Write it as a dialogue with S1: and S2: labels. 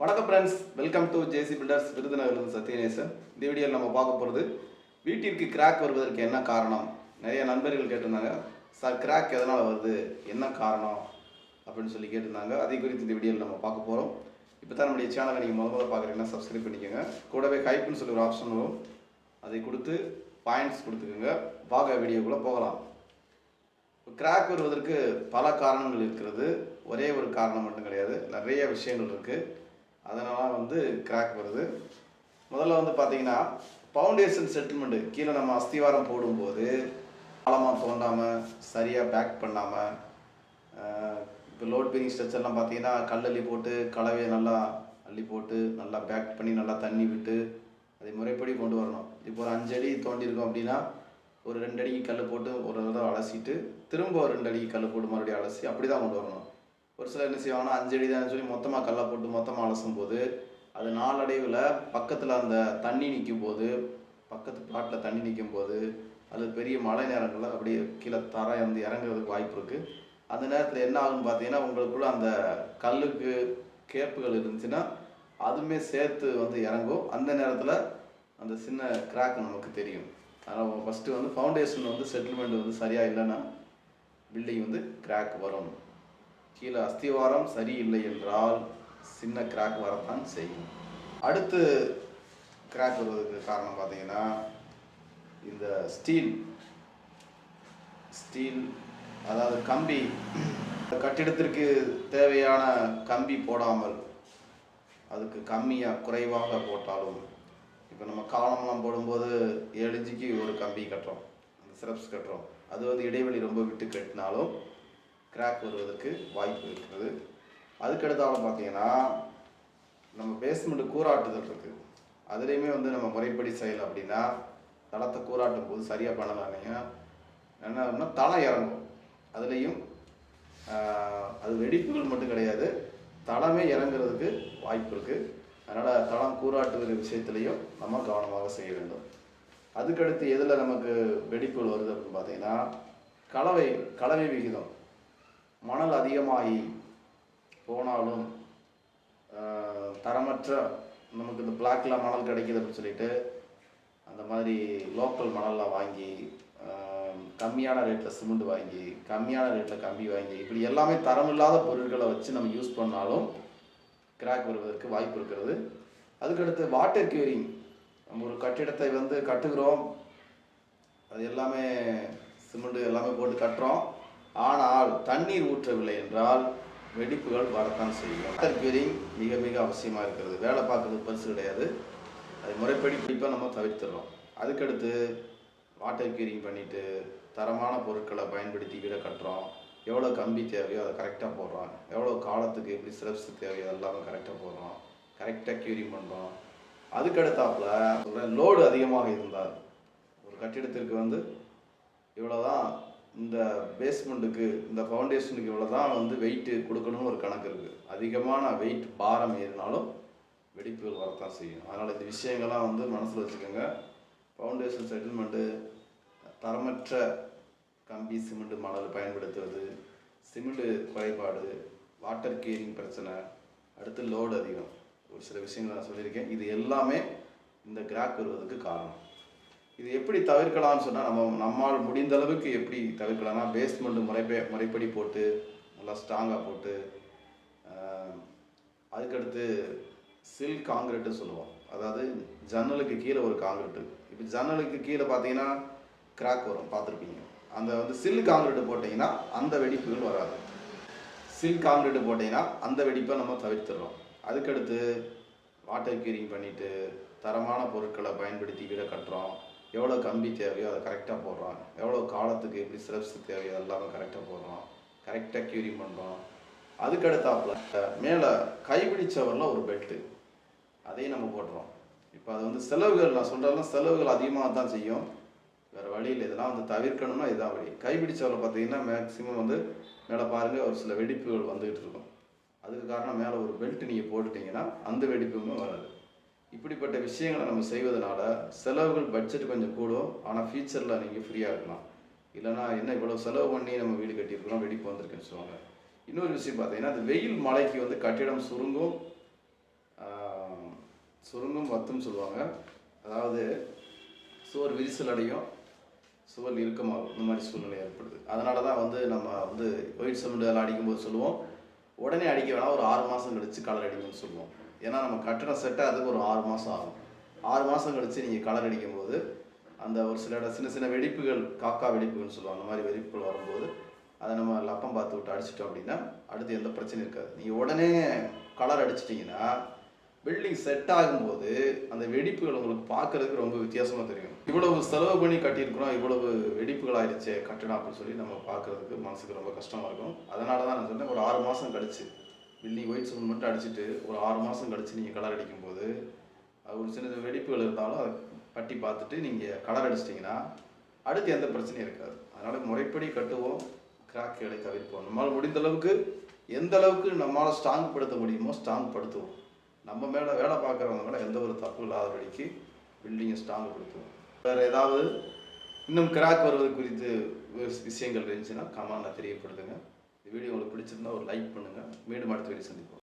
S1: வணக்கம் friends, welcome to JC builders விருதுநகர்லேருந்து சத்யநேசன். இந்த வீடியோவில் நம்ம பார்க்க போகிறது வீட்டிற்கு கிராக் வருவதற்கு என்ன காரணம். நிறைய நண்பர்கள் கேட்டிருந்தாங்க, சார் கிராக் எதனால் வருது, என்ன காரணம் அப்படின்னு சொல்லி கேட்டிருந்தாங்க. அதை குறித்து இந்த வீடியோவில் நம்ம பார்க்க போகிறோம். இப்போ தான் நம்முடைய சேனலை நீங்கள் முதல்ல பார்க்குறீங்கன்னா சப்ஸ்கிரைப் பண்ணிக்கோங்க. கூடவே ஹைப்னு சொல்லி ஒரு ஆப்ஷன் வரும், அதை கொடுத்து பாயிண்ட்ஸ் கொடுத்துக்கோங்க. பார்க்க வீடியோக்குள்ளே போகலாம். கிராக் வருவதற்கு பல காரணங்கள் இருக்கிறது, ஒரே ஒரு காரணம் மட்டும் கிடையாது, நிறைய விஷயங்கள் இருக்குது. அதனால் கிராக் வருது. முதல்ல பார்த்தீங்கன்னா ஃபவுண்டேஷன் செட்டில்மெண்ட்டு கீழே நம்ம அஸ்திவாரம் போடும்போது ஆழமாக தோண்டாமல் சரியாக பேக் பண்ணாமல், இப்போ லோட் பெரிங் ஸ்ட்ரக்சர்லாம் பார்த்தீங்கன்னா கல்லள்ளி போட்டு கலவையை நல்லா அள்ளி போட்டு நல்லா பேக் பண்ணி நல்லா தண்ணி விட்டு அதை முறைப்படி கொண்டு வரணும். இப்போ ஒரு 5 அடி தோண்டியிருக்கோம் அப்படின்னா ஒரு 2 அடிக்கு கல் போட்டு ஒரு தடவை அலசிட்டு திரும்ப ஒரு 2 அடிக்கு கல் போட்டு மறுபடியும் அலசி அப்படி தான் கொண்டு வரணும். ஒரு சிலர் என்ன செய்வாங்கன்னா 5 அடி தான் சொல்லி மொத்தமாக கல்லை போட்டு மொத்தமாக அலசும் போது அது நாளடைவில் பக்கத்தில் அந்த தண்ணி நிற்கும் போது, பக்கத்து பிளாட்டில் தண்ணி நிற்கும் போது, அது பெரிய மழை நேரங்களில் அப்படியே கீழே தர இறங்குறதுக்கு வாய்ப்பு இருக்குது. அந்த நேரத்தில் என்ன ஆகுன்னு பார்த்தீங்கன்னா, உங்களுக்குள்ள அந்த கல்லுக்கு கேப்புகள் இருந்துச்சுன்னா அதுவுமே சேர்த்து இறங்கும். அந்த நேரத்தில் அந்த சின்ன கிராக் நமக்கு தெரியும். அதனால் ஃபஸ்ட்டு ஃபவுண்டேஷன் செட்டில்மெண்ட் சரியாக இல்லைன்னா பில்டிங் கிராக் வரும். கீழே அஸ்திவாரம் சரியில்லை என்றால் சின்ன கிராக் வரத்தான் செய்யும். அடுத்து கிராக் வருவதற்கு காரணம் பார்த்தீங்கன்னா, இந்த ஸ்டீல் அதாவது கம்பி, கட்டிடத்திற்கு தேவையான கம்பி போடாமல் அதுக்கு கம்மியாக குறைவாக போட்டாலும், இப்போ நம்ம காலம்லாம் போடும்போது 7 இன்ச்சுக்கு ஒரு கம்பி கட்டுறோம், அந்த சிரப்ஸ் கட்டுறோம், அது இடைவெளி ரொம்ப விட்டு கட்டினாலும் கிராக் வருவதற்கு வாய்ப்பு இருக்கிறது. அதுக்கடுத்தாலும் பார்த்தீங்கன்னா நம்ம பேஸ்மெண்ட்டு கூராட்டுதல் இருக்குது. அதுலேயுமே நம்ம முறைப்படி செய்யலை அப்படின்னா தளத்தை கூராட்டும் போது சரியாக பண்ணலாங்க என்ன அப்படின்னா தளம் இறங்கும். அதுலேயும் அது வெடிப்புகள் மட்டும் கிடையாது, தளமே இறங்குறதுக்கு வாய்ப்பு இருக்குது. அதனால் தளம் கூராட்டுகிற விஷயத்துலையும் நம்ம கவனமாக செய்ய வேண்டும். அதுக்கடுத்து எதில் நமக்கு வெடிப்புகள் வருது அப்படின்னு பார்த்தீங்கன்னா, கலவை விகிதம் மணல் அதிகமாகி போனாலும் தரமற்ற நமக்கு இந்த பிளாக்ல மணல் கிடைக்கிது அப்படின்னு சொல்லிட்டு அந்த மாதிரி லோக்கல் மணல்லாம் வாங்கி கம்மியான ரேட்டில் சிமெண்ட் வாங்கி கம்மியான ரேட்டில் கம்பி வாங்கி இப்படி எல்லாமே தரமில்லாத பொருட்களை வச்சு நம்ம யூஸ் பண்ணாலும் கிராக் வருவதற்கு வாய்ப்பு இருக்கிறது. அதுக்கடுத்து வாட்டர் கியூரிங், நம்ம ஒரு கட்டிடத்தை கட்டுகிறோம், அது எல்லாமே சிமெண்ட் எல்லாமே போட்டு கட்டுறோம், ஆனால் தண்ணீர் ஊற்றவில்லை என்றால் வெடிப்புகள் வரத்தான் செய்யும். வாட்டர் கியூரிங் மிக மிக அவசியமாக இருக்கிறது. வேலை பார்க்குறது பெருசு கிடையாது, அது முறைப்படி பிடிப்பாக நம்ம தவிர்த்துடுறோம். அதுக்கடுத்து வாட்டர் கியூரிங் பண்ணிவிட்டு தரமான பொருட்களை பயன்படுத்தி வீடை கட்டுறோம், எவ்வளோ கம்பி தேவையோ அதை கரெக்டாக போடுறோம், எவ்வளோ காலத்துக்கு எப்படி சிரப்ஸ் தேவையோ அதெல்லாமே கரெக்டாக போடுறோம், கரெக்டாக கியூரிங் பண்ணுறோம். அதுக்கடுத்தாப்பில் சொல்கிறேன், லோடு அதிகமாக இருந்தால் ஒரு கட்டிடத்திற்கு இவ்வளோதான், இந்த பேஸ்மெண்ட்டுக்கு இந்த ஃபவுண்டேஷனுக்கு இவ்வளோ தான் வெயிட்டு கொடுக்கணும்னு ஒரு கணக்கு இருக்குது. அதிகமான வெயிட் பாரம் ஏறினாலும் வெடிப்புகள் வரத்தான் செய்யும். அதனால் இந்த விஷயங்கள்லாம் மனசில் வச்சுக்கோங்க. ஃபவுண்டேஷன் செட்டில்மெண்ட்டு, தரமற்ற கம்பி சிமெண்ட்டு மணல் பயன்படுத்துவது, சிமெண்ட்டு குறைபாடு, வாட்டர் கியூரிங் பிரச்சனை, அடுத்து லோடு அதிகம், ஒரு சில விஷயங்கள் நான் சொல்லியிருக்கேன். இது எல்லாமே இந்த கிராக் வருவதற்கு காரணம். இது எப்படி தவிர்க்கலாம்னு சொன்னால், நம்மால் முடிந்த அளவுக்கு எப்படி தவிர்க்கலாம்னா, பேஸ்மெண்ட்டு முறைப்படி போட்டு நல்லா ஸ்ட்ராங்காக போட்டு, அதுக்கடுத்து சில் காங்கிரீட்டு சொல்லுவோம், அதாவது ஜன்னலுக்கு கீழே ஒரு காங்கிரீட்டு. இப்போ ஜன்னலுக்கு கீழே பார்த்தீங்கன்னா கிராக் வரும், பார்த்துருப்பீங்க. அந்த சில் காங்கிரீட்டு போட்டிங்கன்னா அந்த வெடிப்புகள் வராது. சில் காங்கிரீட்டு போட்டிங்கன்னா அந்த வெடிப்பை நம்ம தவிர்த்துடுறோம். அதுக்கடுத்து வாட்டர் கியூரிங் பண்ணிவிட்டு தரமான பொருட்களை பயன்படுத்தி வீடை கட்டுறோம், எவ்வளோ கம்பி தேவையோ அதை கரெக்டாக போடுறோம், எவ்வளோ காலத்துக்கு எப்படி சிரப்ஸ் தேவையோ எல்லாமே கரெக்டாக போடுறோம், கரெக்டாக கியூரிங் பண்ணுறோம். அதுக்கடுத்தாப்பில் மேலே கைப்பிடிச்சவரில் ஒரு பெல்ட்டு, அதையும் நம்ம போட்டுறோம். இப்போ அது செலவுகள், நான் சொல்கிறதெல்லாம் செலவுகள் அதிகமாக தான் செய்யும், வேறு வழியில் இதெல்லாம் தவிர்க்கணும்னா இதுதான் வழி. கைப்பிடிச்சவரில் பார்த்தீங்கன்னா மேக்ஸிமம் மேலே பாருங்கள் ஒரு சில வெடிப்புகள் வந்துகிட்டு இருக்கும். அதுக்கு காரணம் மேலே ஒரு பெல்ட் நீங்கள் போட்டுட்டிங்கன்னா அந்த வெடிப்புமே வராது. இப்படிப்பட்ட விஷயங்களை நம்ம செய்வதனால செலவுகள் பட்ஜெட் கொஞ்சம் கூடும், ஆனால் ஃபியூச்சரில் நீங்கள் ஃப்ரீயாக இருக்கலாம். இல்லைனா என்ன இவ்வளோ செலவு பண்ணி நம்ம வீடு கட்டியிருக்கிறோம், வெடிப்பு வந்திருக்குன்னு சொல்லுவாங்க. இன்னொரு விஷயம் பார்த்தீங்கன்னா, அது வெயில் மழைக்கு கட்டிடம் சுருங்கும், சுருங்கும் வத்தும் சொல்லுவாங்க. அதாவது சுவர் விரிசல் அடையும், சுவர் இறுக்கமாகும், இந்த மாதிரி சூழ்நிலை ஏற்படுது. அதனால தான் நம்ம ஒயிட் சிமெண்ட் எல்லாம் அடிக்கும்போது சொல்லுவோம், உடனே அடிக்க வேணாம், ஒரு 6 மாதம் கழித்து கலர் அடிக்கணும்னு சொல்லுவோம். ஏன்னா நம்ம கட்டணம் செட் ஆகிறதுக்கு ஒரு 6 மாதம் ஆகும். 6 மாதம் கழித்து நீங்கள் கலர் அடிக்கும்போது அந்த ஒரு சில இடம் சின்ன சின்ன வெடிப்புகள், காக்கா வெடிப்புகள்னு சொல்லுவாங்க, அந்த மாதிரி வெடிப்புகள் வரும்போது அதை நம்ம லப்பம் பார்த்து விட்டு அடிச்சிட்டோம் அப்படின்னா அடுத்து எந்த பிரச்சனையும் இருக்காது. நீங்கள் உடனே கலர் அடிச்சிட்டிங்கன்னா பில்டிங் செட் ஆகும்போது அந்த வெடிப்புகள் உங்களுக்கு பார்க்கறதுக்கு ரொம்ப வித்தியாசமாக தெரியும். இவ்வளவு செலவு பண்ணி கட்டியிருக்கிறோம், இவ்வளவு வெடிப்புகள் ஆயிடுச்சு கட்டணம் அப்படின்னு சொல்லி நம்ம பார்க்கறதுக்கு மனசுக்கு ரொம்ப கஷ்டமாக இருக்கும். அதனால தான் நான் சொன்னேன், ஒரு 6 மாதம் கழிச்சு பில்டிங் ஒயிட் சிமெண்ட் மட்டும் அடிச்சுட்டு ஒரு 6 மாதம் கழிச்சு நீங்கள் கலர் அடிக்கும்போது அது ஒரு சின்ன வெடிப்புகள் இருந்தாலும் அதை பட்டி பார்த்துட்டு நீங்கள் கலர் அடிச்சிட்டிங்கன்னா அடுத்து எந்த பிரச்சனையும் இருக்காது. அதனால் முறைப்படி கட்டுவோம், கிராக்குகளை தவிர்ப்போம். நம்மளால் முடிந்த அளவுக்கு எந்த அளவுக்கு நம்மளால் ஸ்ட்ராங் படுத்த முடியுமோ ஸ்ட்ராங் படுத்துவோம். நம்ம மேலே வேலை பார்க்குறவங்க மேலே எந்த ஒரு தப்பு இல்லாதபடிக்கு பில்டிங்கை ஸ்ட்ராங் படுத்துவோம். வேறு ஏதாவது இன்னும் கிராக் வருவது குறித்து விஷயங்கள் இருந்துச்சுன்னா கமெண்ட்ல தெரியப்படுத்துங்க. இந்த வீடியோ உங்களுக்கு பிடிச்சிருந்தா ஒரு லைக் பண்ணுங்கள். மீண்டும் அடுத்த வீடியோ சந்திப்போம்.